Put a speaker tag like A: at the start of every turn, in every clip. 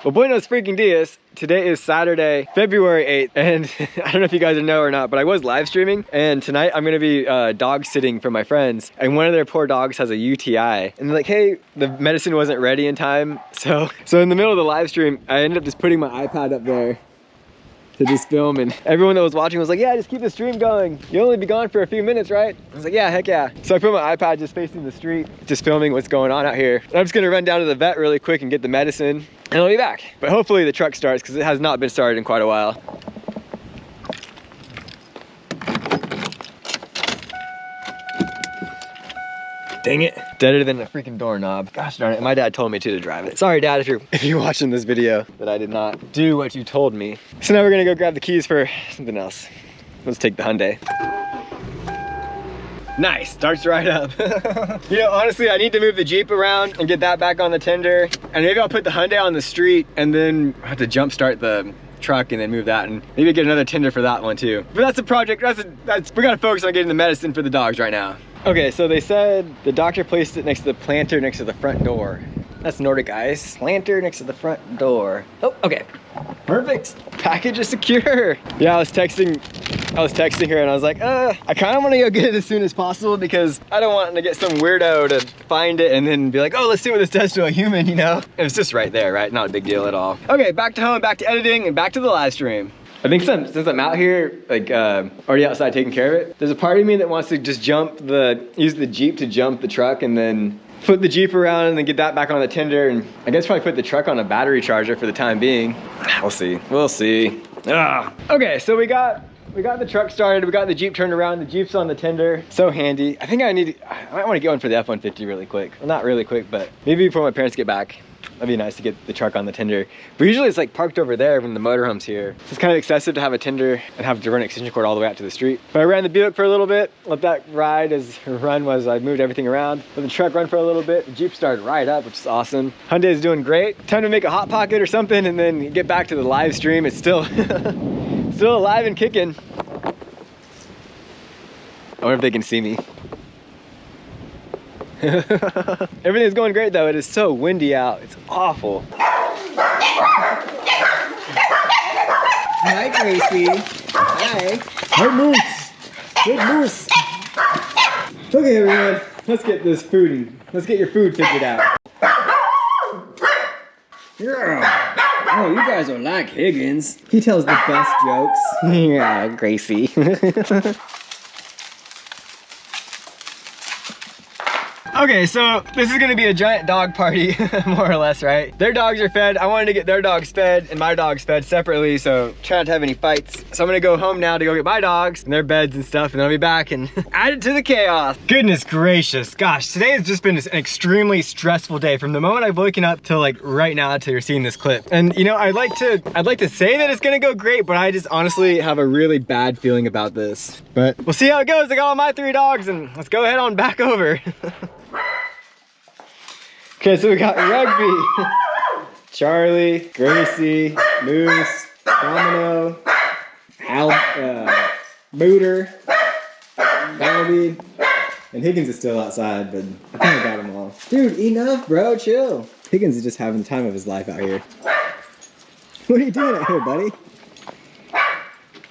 A: Well, buenos freaking dias. Today is Saturday, February 8th, and I don't know if you guys know or not, but I was live streaming, and tonight I'm gonna be dog sitting for my friends, and one of their poor dogs has a UTI, and they're like, hey, the medicine wasn't ready in time, so in the middle of the live stream, I ended up just putting my iPad up there to just film, and everyone that was watching was like, yeah, just keep the stream going. You'll only be gone for a few minutes, right? I was like, yeah, heck yeah. So I put my iPad just facing the street, just filming what's going on out here. And I'm just gonna run down to the vet really quick and get the medicine, and I'll be back. But hopefully the truck starts, because it has not been started in quite a while. Dang it. Deader than a freaking doorknob. Gosh darn it, my dad told me to drive it. Sorry Dad if you're watching this video, that I did not do what you told me. So now we're gonna go grab the keys for something else. Let's take the Hyundai. Nice, starts right up. You know, honestly, I need to move the Jeep around and get that back on the tender. And maybe I'll put the Hyundai on the street and then I have to jump start the truck and then move that, and maybe get another tender for that one too. But that's a project, we gotta focus on getting the medicine for the dogs right now. Okay, so they said the doctor placed it next to the planter next to the front door. That's Nordic Ice. Planter next to the front door. Oh, okay. Perfect. Package is secure. Yeah, I was texting her and I was like, I kind of want to go get it as soon as possible because I don't want to get some weirdo to find it and then be like, oh, let's see what this does to a human, you know? And it's just right there, right? Not a big deal at all. Okay, back to home, back to editing, and back to the live stream. I think since I'm out here, like already outside taking care of it, there's a part of me that wants to just use the Jeep to jump the truck and then flip the Jeep around and then get that back on the tender, and I guess probably put the truck on a battery charger for the time being. We'll see, we'll see. Okay, so we got the truck started, we got the Jeep turned around, the Jeep's on the tender. So handy. I think I might want to get one for the F-150 really quick. Well, not really quick, but maybe before my parents get back. That'd be nice to get the truck on the tender. But usually it's like parked over there when the motorhome's here. It's kind of excessive to have a tender and have to run an extension cord all the way out to the street. But I ran the Buick for a little bit, let that ride as her run was, I moved everything around. Let the truck run for a little bit. The Jeep started right up, which is awesome. Hyundai is doing great. Time to make a Hot Pocket or something and then get back to the live stream. It's still, still alive and kicking. I wonder if they can see me. Everything's going great though. It is so windy out. It's awful. Hi, Gracie. Hi. Hi, Moose. Good Moose. Okay, everyone. Let's get this food. Let's get your food figured out. Yeah. Oh, you guys are like Higgins. He tells the best jokes. Yeah, Gracie. Okay, so this is gonna be a giant dog party, more or less, right? Their dogs are fed. I wanted to get their dogs fed and my dogs fed separately, so try not to have any fights. So I'm gonna go home now to go get my dogs and their beds and stuff, and I'll be back and add it to the chaos. Goodness gracious, gosh, today has just been an extremely stressful day from the moment I've woken up till like right now till you're seeing this clip. And you know, I'd like to say that it's gonna go great, but I just honestly have a really bad feeling about this. But we'll see how it goes. I got all my 3 dogs and let's go head on back over. Okay, so we got Rugby, Charlie, Gracie, Moose, Domino, Booter, Barbie, and Higgins is still outside, but I think I got them all. Dude, enough, bro, chill. Higgins is just having the time of his life out here. What are you doing out here, buddy?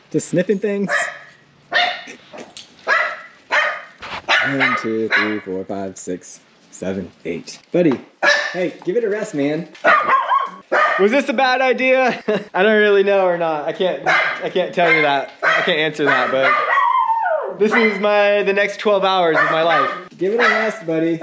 A: Just sniffing things? 1, 2, 3, 4, 5, 6, 7, 8. Buddy, hey, give it a rest, man. Was this a bad idea? I don't really know or not. I can't tell you that. I can't answer that, but this is the next 12 hours of my life. Give it a rest, buddy.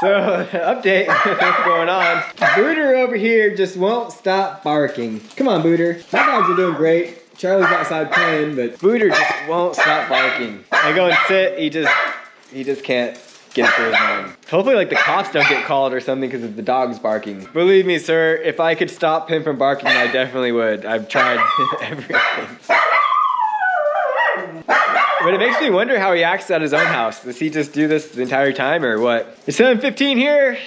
A: So, update, what's going on? Booter over here just won't stop barking. Come on, Booter. My dogs are doing great. Charlie's outside playing, but Booter just won't stop barking. I go and sit, he just can't get it through his mind. Hopefully like the cops don't get called or something because of the dog's barking. Believe me, sir, if I could stop him from barking, I definitely would. I've tried everything. But it makes me wonder how he acts at his own house. Does he just do this the entire time or what? It's 7:15 here.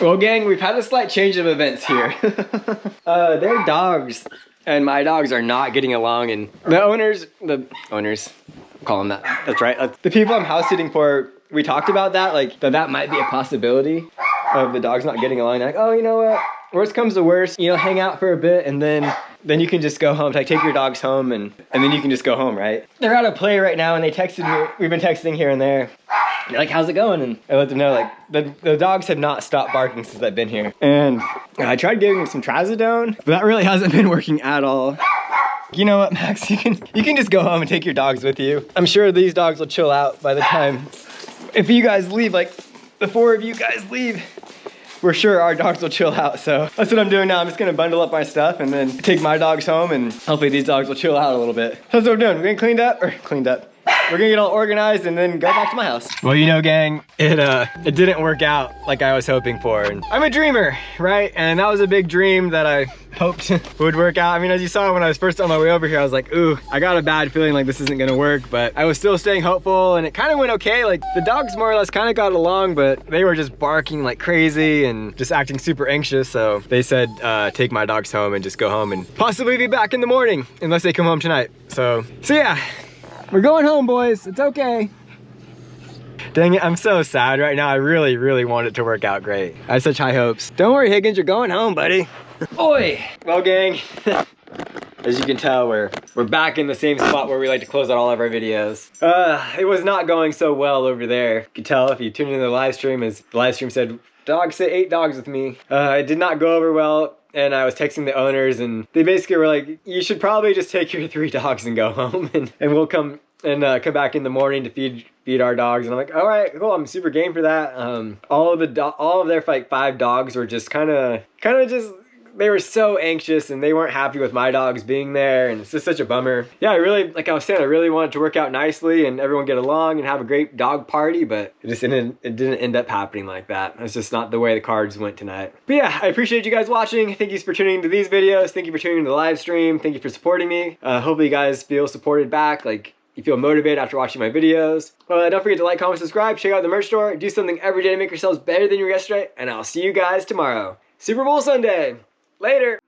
A: Well, gang, we've had a slight change of events here. Their dogs and my dogs are not getting along, and the owners, I'll call them that, that's right. The people I'm house sitting for we talked about that, like that might be a possibility of the dogs not getting along. Like, oh, you know what? Worst comes to worst, you know, hang out for a bit and then you can just go home. Like, take your dogs home and then you can just go home, right? They're out of play right now and they texted me. We've been texting here and there. They're like, how's it going? And I let them know, like, the dogs have not stopped barking since I've been here. And I tried giving them some trazodone, but that really hasn't been working at all. You know what, Max? You can just go home and take your dogs with you. I'm sure these dogs will chill out by the time, if you guys leave, like the 4 of you guys leave, we're sure our dogs will chill out. So that's what I'm doing now. I'm just gonna bundle up my stuff and then take my dogs home and hopefully these dogs will chill out a little bit. That's what we're doing. We're getting cleaned up. We're gonna get all organized and then go back to my house. Well, you know, gang, it didn't work out like I was hoping for. And I'm a dreamer, right? And that was a big dream that I hoped would work out. I mean, as you saw when I was first on my way over here, I was like, ooh, I got a bad feeling like this isn't gonna work, but I was still staying hopeful and it kind of went okay. Like the dogs more or less kind of got along, but they were just barking like crazy and just acting super anxious. So they said, take my dogs home and just go home and possibly be back in the morning unless they come home tonight. So yeah. We're going home, boys. It's okay. Dang it, I'm so sad right now. I really, really want it to work out great. I have such high hopes. Don't worry, Higgins, you're going home, buddy. Oi! Well, gang, as you can tell, we're back in the same spot where we like to close out all of our videos. It was not going so well over there. You can tell if you tuned into the live stream, as the live stream said, dogs, sit 8 dogs with me. It did not go over well. And I was texting the owners and they basically were like, you should probably just take your 3 dogs and go home and we'll come back in the morning to feed our dogs. And I'm like, all right, cool, I'm super game for that. All of their like 5 dogs were just kind of just, they were so anxious and they weren't happy with my dogs being there, and it's just such a bummer. Yeah, I really, like I was saying, I really wanted to work out nicely and everyone get along and have a great dog party, but it didn't end up happening like that. It's just not the way the cards went tonight. But yeah, I appreciate you guys watching. Thank you for tuning into these videos. Thank you for tuning into the live stream. Thank you for supporting me. Hopefully you guys feel supported back. Like, you feel motivated after watching my videos. Don't forget to like, comment, subscribe, check out the merch store, do something every day to make yourselves better than you were yesterday, and I'll see you guys tomorrow. Super Bowl Sunday. Later.